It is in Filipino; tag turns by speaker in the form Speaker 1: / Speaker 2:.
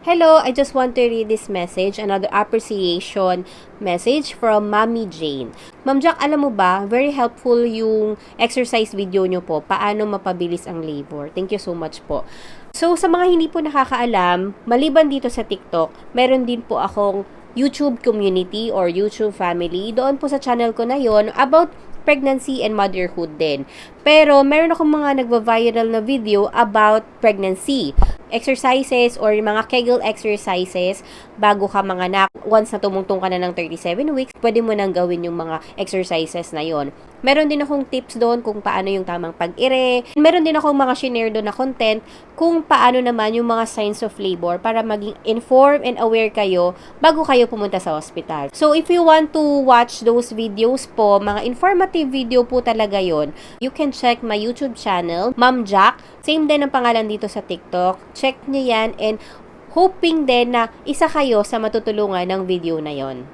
Speaker 1: Hello, I just want to read this message, another appreciation message from Mommy Jane. Ma'am Jack, alam mo ba, very helpful yung exercise video nyo po, paano mapabilis ang labor. Thank you so much po. So, sa mga hindi po nakakaalam, maliban dito sa TikTok, meron din po akong YouTube community or YouTube family. Doon po sa channel ko na yon about pregnancy and motherhood din. Pero, meron akong mga nagva-viral na video about pregnancy. Exercises or mga Kegel exercises bago ka manganak. Once na tumungtong ka na ng 37 weeks, pwede mo nang gawin yung mga exercises na yon. Meron din akong tips doon kung paano yung tamang pag-ire. Meron din akong mga shinare doon na content kung paano naman yung mga signs of labor para maging informed and aware kayo bago kayo pumunta sa hospital. So, if you want to watch those videos po, mga informative video po talaga yon, you can check my YouTube channel, Ma'am Jack. Same din ang pangalan dito sa TikTok. Check niyo yan and hoping din na isa kayo sa matutulungan ng video na yon.